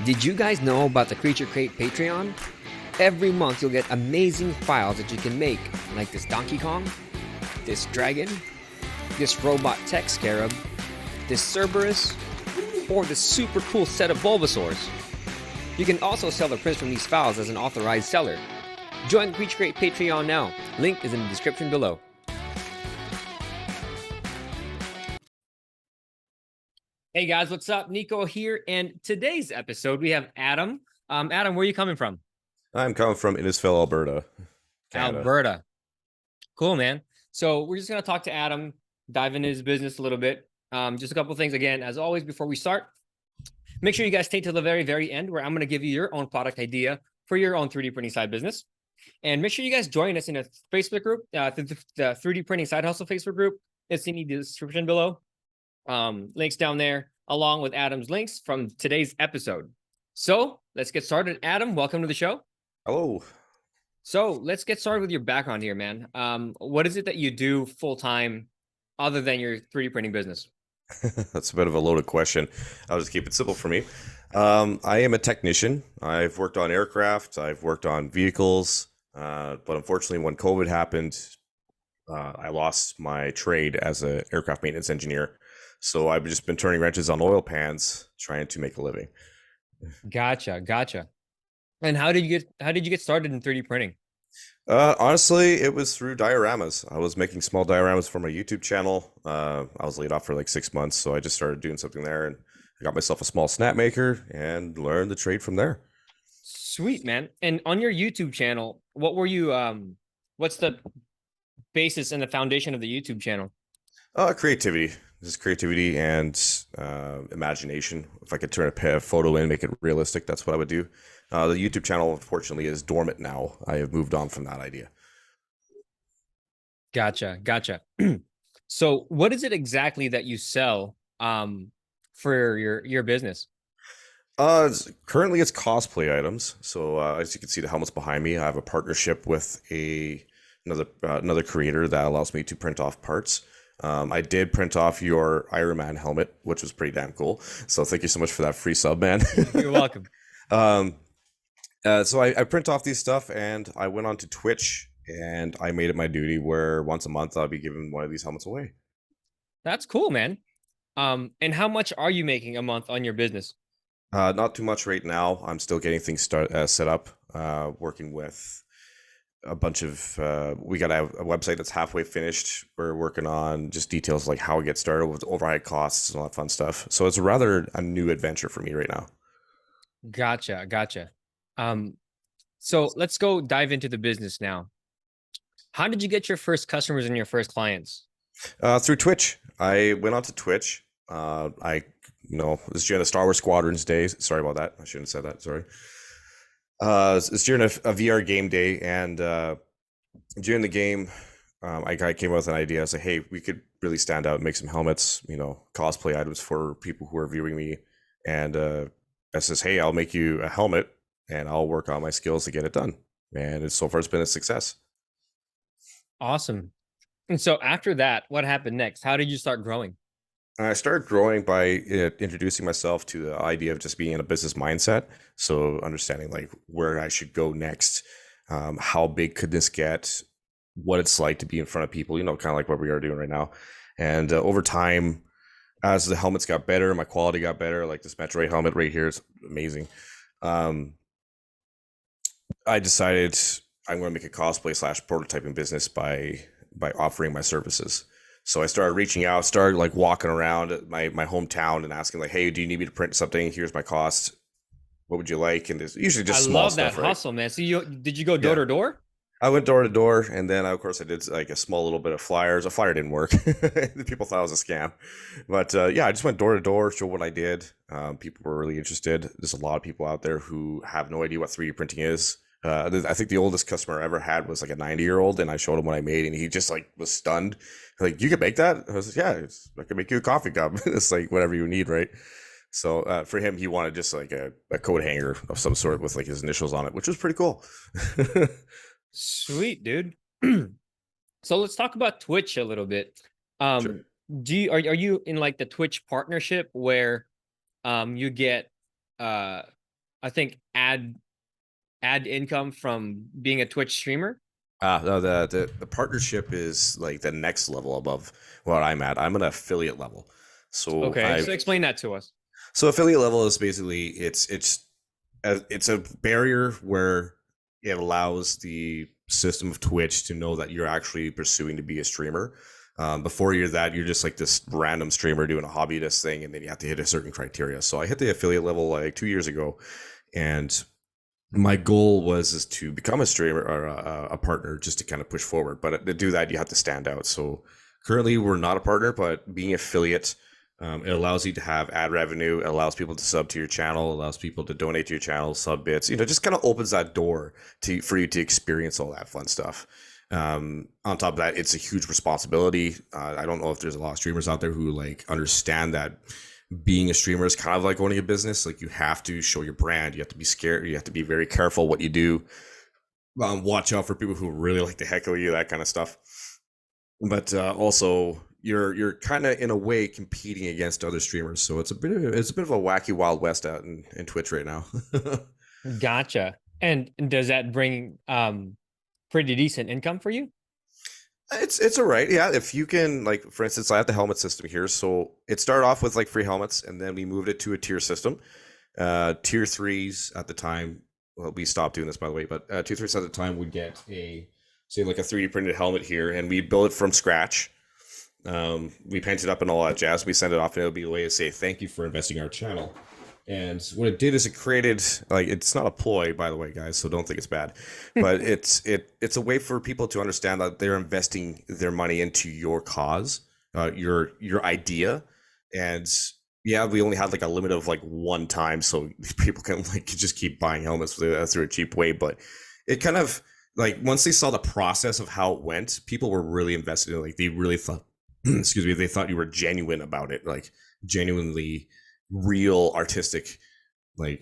Did you guys know about the Creature Crate Patreon? Every month you'll get amazing files that you can make, like this Donkey Kong, this dragon, this robot tech scarab, this Cerberus, or this super cool set of Bulbasaurs. You can also sell the prints from these files as an authorized seller. Join the Creature Crate Patreon now. Link is in the description below. Hey guys, what's up? Nico here, and today's episode we have Adam. Adam, where are you coming from? I'm coming from Innisfil, Alberta, Canada. Alberta. Cool, man. So we're just gonna talk to Adam, dive into his business a little bit. Just a couple of things again, as always, before we start. Make sure you guys stay to the very, very end, where I'm gonna give you your own product idea for your own 3D printing side business. And make sure you guys join us in a Facebook group, the 3D printing side hustle Facebook group. It's in the description below. Links down there, along with Adam's links from today's episode. So let's get started. Adam, welcome to the show. Hello. So let's get started with your background here, man. What is it that you do full time other than your 3D printing business? That's a bit of a loaded question. I'll just keep it simple for me. I am a technician. I've worked on aircraft. I've worked on vehicles. But unfortunately, when COVID happened, I lost my trade as an aircraft maintenance engineer. So I've just been turning wrenches on oil pans, trying to make a living. Gotcha. And how did you get started in 3D printing? Honestly, it was through dioramas. I was making small dioramas for my YouTube channel. I was laid off for like 6 months, so I just started doing something there, and I got myself a small snap maker and learned the trade from there. Sweet, man. And on your YouTube channel, what were you what's the basis and the foundation of the YouTube channel? Creativity. Just creativity and imagination. If I could turn a photo in, make it realistic, that's what I would do. The YouTube channel, unfortunately, is dormant now. I have moved on from that idea. Gotcha. So what is it exactly that you sell for your business? Currently it's cosplay items. So as you can see, the helmets behind me, I have a partnership with another creator that allows me to print off parts. I did print off your Iron Man helmet, which was pretty damn cool. So thank you so much for that free sub, man. You're welcome. So I print off these stuff, and I went on to Twitch, and I made it my duty where once a month I'll be giving one of these helmets away. That's cool, man. And how much are you making a month on your business? Not too much right now. I'm still getting things set up, working with a bunch of we got a website that's halfway finished. We're working on just details like how we get started with overhead costs and all that fun stuff. So it's rather a new adventure for me right now. Gotcha. So let's go dive into the business now. How did you get your first customers and your first clients? Through Twitch. I went onto Twitch. It's during the Star Wars Squadrons days. Sorry about that. I shouldn't have said that. Sorry. It's during a VR game day, and during the game, I came up with an idea. I said, "Hey, we could really stand out and make some helmets, cosplay items for people who are viewing me." And I says, "Hey, I'll make you a helmet, and I'll work on my skills to get it done." And so far, it's been a success. Awesome. And so after that, what happened next? How did you start growing? I started growing by introducing myself to the idea of just being in a business mindset. So understanding like where I should go next, how big could this get, what it's like to be in front of people, kind of like what we are doing right now. And over time, as the helmets got better, my quality got better. Like this Metroid helmet right here is amazing. I decided I'm going to make a cosplay / prototyping business by offering my services. So I started reaching out, started like walking around my hometown and asking like, "Hey, do you need me to print something? Here's my cost. What would you like?" And it's usually just small love stuff, that right? hustle, man. So did you go door to door? I went door to door, and then of course I did like a small little bit of flyers. A flyer didn't work. The people thought it was a scam, but yeah, I just went door to door, showed what I did. People were really interested. There's a lot of people out there who have no idea what 3D printing is. I think the oldest customer I ever had was like a 90-year-old, and I showed him what I made, and he just like was stunned. Like, "You can make that?" I was like, "Yeah, I can make you a coffee cup." It's like whatever you need, right? So for him, he wanted just like a coat hanger of some sort with like his initials on it, which was pretty cool. Sweet, dude. So let's talk about Twitch a little bit. Sure. Are you in like the Twitch partnership where you get I think add income from being a Twitch streamer? No, the partnership is like the next level above what I'm at. I'm an affiliate level. So Okay, I so explain that to us. so affiliate level is basically it's a barrier where it allows the system of Twitch to know that you're actually pursuing to be a streamer. Before you're that, you're just like this random streamer doing a hobbyist thing, and then you have to hit a certain criteria. So I hit the affiliate level like 2 years ago, and my goal was is to become a streamer or a partner just to kind of push forward. But to do that, you have to stand out. So currently, we're not a partner, but being affiliate, it allows you to have ad revenue. It allows people to sub to your channel. Allows people to donate to your channel, sub bits. Just kind of opens that door to for you to experience all that fun stuff. On top of that, it's a huge responsibility. I don't know if there's a lot of streamers out there who like understand that being a streamer is kind of like owning a business. Like you have to show your brand. You have to be scared. You have to be very careful what you do. Watch out for people who really like to heckle you, that kind of stuff. But also, you're kind of in a way competing against other streamers. So it's a bit of a wacky wild west out in Twitch right now. Gotcha. And does that bring pretty decent income for you? It's all right. Yeah, if you can, like, for instance, I have the helmet system here. So it started off with like free helmets, and then we moved it to a tier system. Tier threes at the time. Well, we stopped doing this by the way, but tier threes at the time would get a say like a 3D printed helmet here, and we build it from scratch. We paint it up and all that jazz. We send it off, and it'll be a way to say thank you for investing in our channel. And what it did is it created like it's not a ploy, by the way, guys. So don't think it's bad, but it's a way for people to understand that they're investing their money into your cause, your idea, and yeah, we only had like a limit of like one time, so people can like just keep buying helmets through a cheap way. But it kind of like once they saw the process of how it went, people were really invested in it. Like they really thought, excuse me, they thought you were genuine about it, like genuinely real artistic, like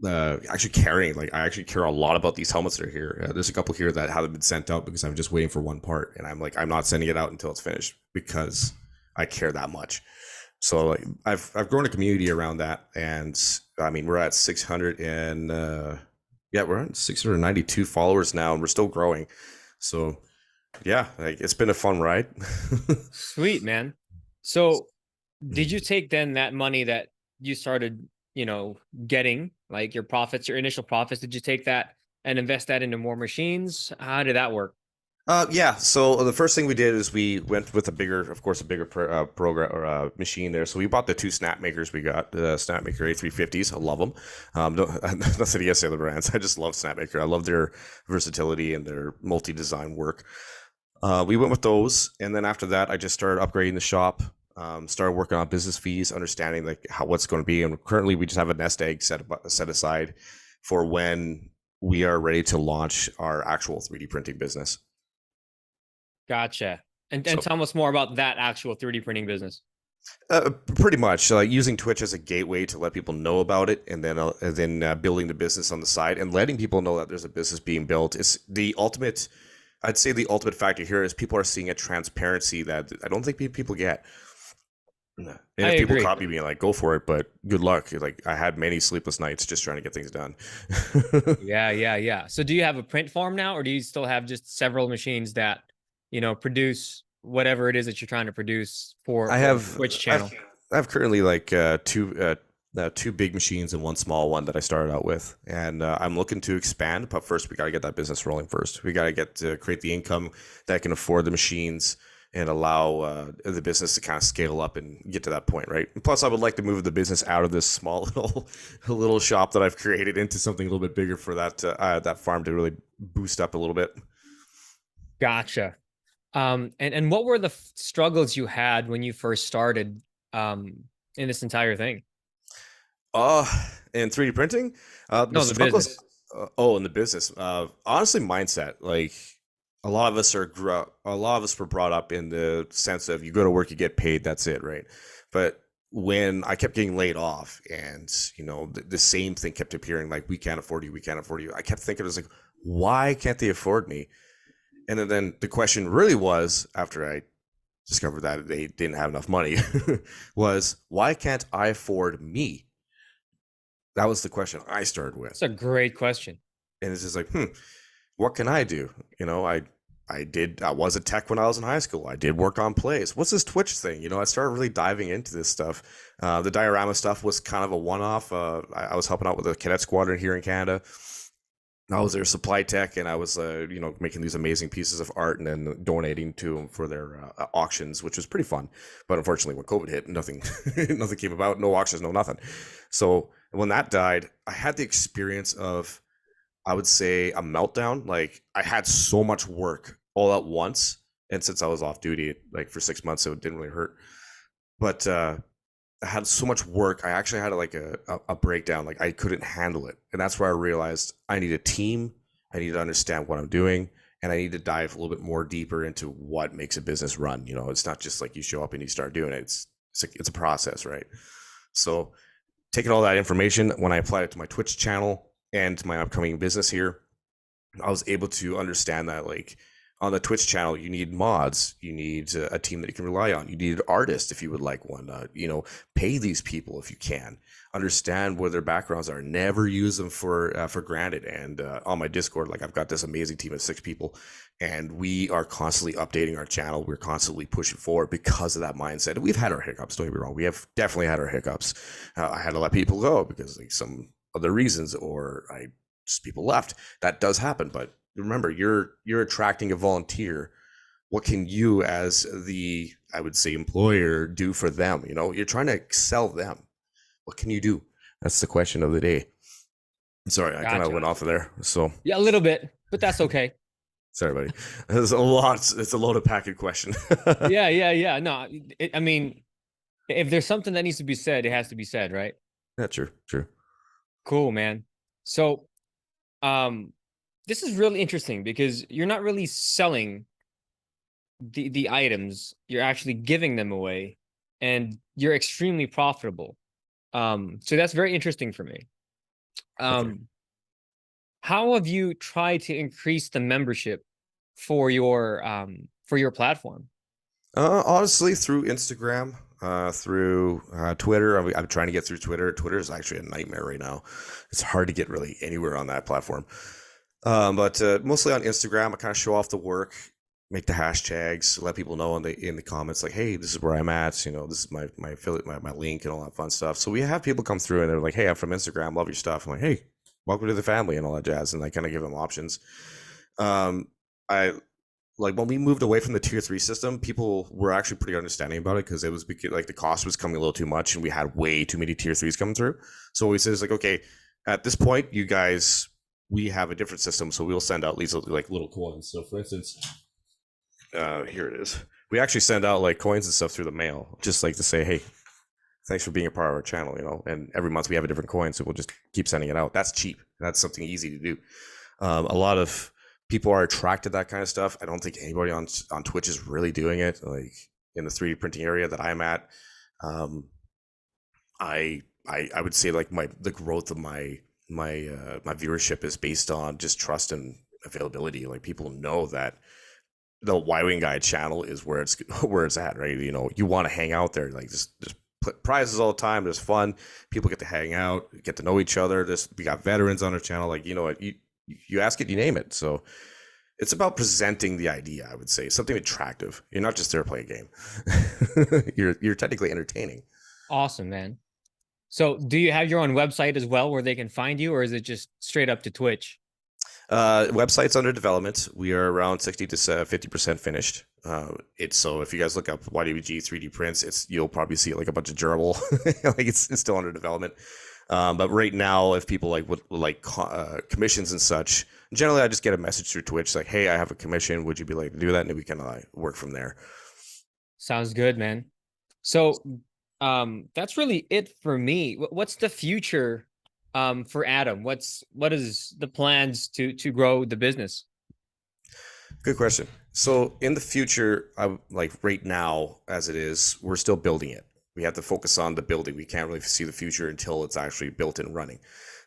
actually caring. Like I actually care a lot about these helmets that are here. There's a couple here that haven't been sent out because I'm just waiting for one part, and I'm like I'm not sending it out until it's finished because I care that much. So like I've grown a community around that, and I mean we're at 600 and yeah, we're at 692 followers now, and we're still growing. So yeah, like it's been a fun ride. Sweet, man. So did you take then that money that you started, getting like your profits, your initial profits, did you take that and invest that into more machines? How did that work? Yeah. So the first thing we did is we went with of course, a bigger program or machine there. So we bought the two snap makers. We got the Snapmaker A350s. I love them. Nothing against the other brands. I just love Snapmaker. I love their versatility and their multi-design work. We went with those, and then after that, I just started upgrading the shop. Started working on business fees, understanding like what's going to be. And currently, we just have a nest egg set aside for when we are ready to launch our actual 3D printing business. Gotcha. And So tell us more about that actual 3D printing business. pretty much like using Twitch as a gateway to let people know about it, and then building the business on the side and letting people know that there's a business being built. Is the ultimate. I'd say the ultimate factor here is people are seeing a transparency that I don't think people get. And I if people agree. copy me, like go for it, but good luck. Like I had many sleepless nights just trying to get things done. Yeah, yeah, yeah. So do you have a print farm now, or do you still have just several machines that, produce whatever it is that you're trying to produce for I the have Twitch I've channel? I've currently like two big machines and one small one that I started out with, and I'm looking to expand. But first, we got to get that business rolling. First, we got to get to create the income that can afford the machines and allow the business to kind of scale up and get to that point, right? And plus, I would like to move the business out of this small little shop that I've created into something a little bit bigger for that farm to really boost up a little bit. Gotcha. And what were the struggles you had when you first started in this entire thing? Uh, in 3D printing, the No, the struggles. business. In the business. Honestly, mindset. Like a lot of us were brought up in the sense of you go to work, you get paid, that's it, right? But when I kept getting laid off, and the same thing kept appearing, like we can't afford you, we can't afford you. I kept thinking, it was like, why can't they afford me? And then the question really was, after I discovered that they didn't have enough money, was why can't I afford me? That was the question I started with. That's a great question. And it's just like, what can I do? You know, I was a tech when I was in high school. I did work on plays. What's this Twitch thing? You know, I started really diving into this stuff. The diorama stuff was kind of a one-off. I was helping out with a cadet squadron here in Canada. I was their supply tech, and I was, making these amazing pieces of art and then donating to them for their auctions, which was pretty fun. But unfortunately, when COVID hit, nothing, nothing came about. No auctions, no nothing. So when that died, I had the experience of, I would say, a meltdown. Like, I had so much work all at once, and since I was off duty, like for 6 months, so it didn't really hurt. But I had so much work. I actually had like a breakdown. Like, I couldn't handle it, and that's where I realized I need a team. I need to understand what I'm doing, and I need to dive a little bit more deeper into what makes a business run. You know, it's not just like you show up and you start doing it. It's a process, right? So, taking all that information, when I applied it to my Twitch channel and my upcoming business here, I was able to understand that, like, on the Twitch channel, you need mods, you need a team that you can rely on, you need an artist if you would like one. Pay these people if you can. Understand where their backgrounds are. Never use them for granted. And on my Discord, like, I've got this amazing team of 6 people, and we are constantly updating our channel. We're constantly pushing forward because of that mindset. We've had our hiccups. Don't get me wrong. We have definitely had our hiccups. I had to let people go because, like, some other reasons, or just people left. That does happen, but remember, you're attracting a volunteer. What can you, as the, I would say, employer, do for them? You know, you're trying to excel them. What can you do? That's the question of the day. Sorry, I kind of went off of there. So yeah, a little bit, but that's okay. Sorry, buddy. There's a lot. It's a loaded packet question. Yeah. No, I mean, if there's something that needs to be said, it has to be said, right? Yeah, true. Cool, man. So, this is really interesting because you're not really selling the items, you're actually giving them away, and you're extremely profitable. So that's very interesting for me. Okay. How have you tried to increase the membership for your platform? Honestly, through Instagram, through Twitter. I'm trying to get through Twitter. Twitter is actually a nightmare right now. It's hard to get really anywhere on that platform. But mostly on Instagram, I kind of show off the work, make the hashtags, let people know in the comments, like, hey, this is where I'm at. You know, this is my affiliate, my link, and all that fun stuff. So we have people come through and they're like, hey, I'm from Instagram, love your stuff. I'm like, hey, welcome to the family, and all that jazz. And I kind of give them options. I like, when we moved away from the tier 3 system, people were actually pretty understanding about it, because it was like the cost was coming a little too much and we had way too many tier 3s coming through. So what we said is like, okay, at this point, you guys, we have a different system, so we'll send out these like little coins. So for instance, here it is. We actually send out like coins and stuff through the mail, just like to say, hey, thanks for being a part of our channel, you know. And every month we have a different coin, so we'll just keep sending it out. That's cheap. That's something easy to do. A lot of people are attracted to that kind of stuff. I don't think anybody on Twitch is really doing it, like in the 3D printing area that I'm at. I would say, like, the growth of my viewership is based on just trust and availability. Like, people know that the Y-Wing Guy channel is where it's at, right? You know, you want to hang out there, like, just put prizes all the time. There's fun. People get to hang out, get to know each other. We got veterans on our channel. Like, you know what, you ask it, you name it. So it's about presenting the idea, I would say, something attractive. You're not just there to play a game. You're technically entertaining. Awesome, man. So do you have your own website as well where they can find you, or is it just straight up to Twitch? Website's under development. We are around 60 to 50% finished. So if you guys look up YWG 3D prints, you'll probably see like a bunch of gerbil. Like, it's still under development. But right now, if people would like commissions and such, generally I just get a message through Twitch like, hey, I have a commission. Would you be like to do that? And we can work from there. Sounds good, man. So that's really it for me. What's the future for Adam? What is the plans to grow the business? Good question. So in the future, like right now, as it is, we're still building it. We have to focus on the building. We can't really see the future until it's actually built and running.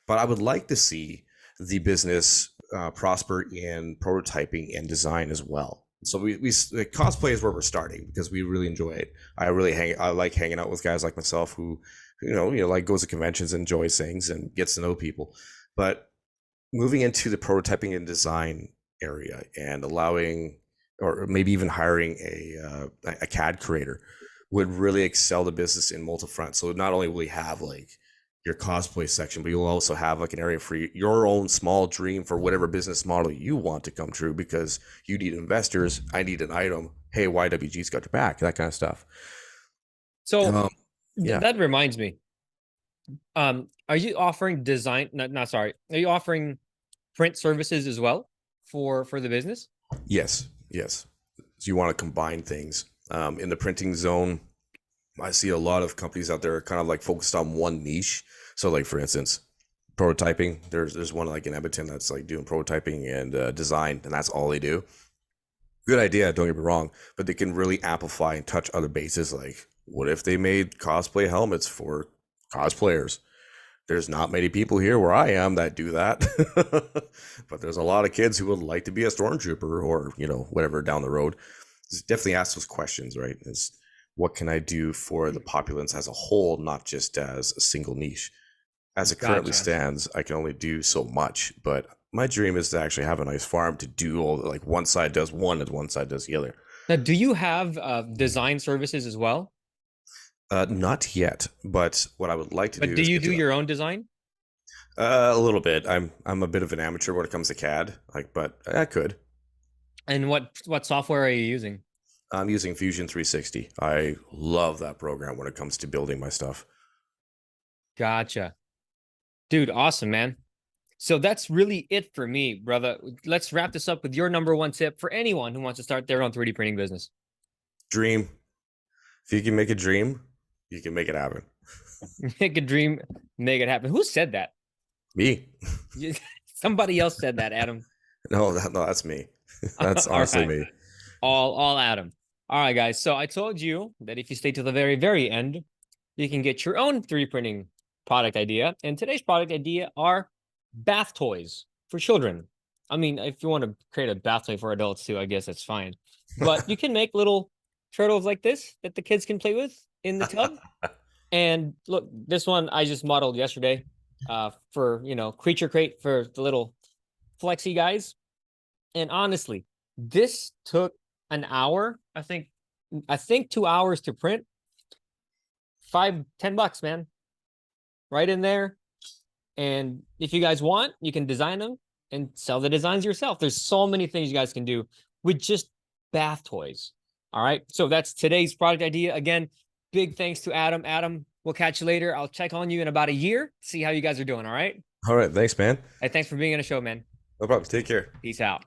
But I would like to see the business prosper in prototyping and design as well. So cosplay is where we're starting because we really enjoy it. I like hanging out with guys like myself who like goes to conventions, enjoys things, and gets to know people. But moving into the prototyping and design area and allowing, or maybe even hiring a CAD creator would really excel the business in multiple fronts. So not only will you have like your cosplay section, but you'll also have like an area for your own small dream for whatever business model you want to come true, because you need investors. I need an item. Hey, YWG's got your back, that kind of stuff. So Yeah. that reminds me. Are you offering design? Not sorry. Are you offering print services as well for the business? Yes. Yes. So you want to combine things. In the printing zone, I see a lot of companies out there kind of like focused on one niche. So, like for instance, prototyping. There's one like in Edmonton that's like doing prototyping and design, and that's all they do. Good idea, don't get me wrong, but they can really amplify and touch other bases. Like, what if they made cosplay helmets for cosplayers? There's not many people here where I am that do that, but there's a lot of kids who would like to be a stormtrooper or whatever down the road. Just definitely ask those questions, right? Is what can I do for the populace as a whole, not just as a single niche? As it currently Gotcha. stands, I can only do so much, but my dream is to actually have a nice farm to do all like one side does one and one side does the other. Now, do you have design services as well? Not yet, but what I would like to But do do is you get do to that. your own design? A little bit. I'm a bit of an amateur when it comes to CAD, like, but I could. And what software are you using? I'm using Fusion 360. I love that program when it comes to building my stuff. Gotcha. Dude, awesome, man. So that's really it for me, brother. Let's wrap this up with your number one tip for anyone who wants to start their own 3D printing business. Dream. If you can make a dream, you can make it happen. Make a dream, make it happen. Who said that? Me? Somebody else said that, Adam. No, that's me. That's All honestly right. me. All Adam. All right, guys. So I told you that if you stay to the very, very end, you can get your own 3D printing product idea. And today's product idea are bath toys for children. I mean, if you want to create a bath toy for adults too, I guess that's fine. But you can make little turtles like this that the kids can play with in the tub. And look, this one I just modeled yesterday for, Creature Crate for the little flexi guys. And honestly, this took an hour. I think 2 hours to print. $5-10, man. Right in there. And if you guys want, you can design them and sell the designs yourself. There's so many things you guys can do with just bath toys. All right. So that's today's product idea. Again, big thanks to Adam. Adam, we'll catch you later. I'll check on you in about a year, see how you guys are doing. All right. All right, thanks, man. Hey, thanks for being on the show, man. No problem. Take care. Peace out.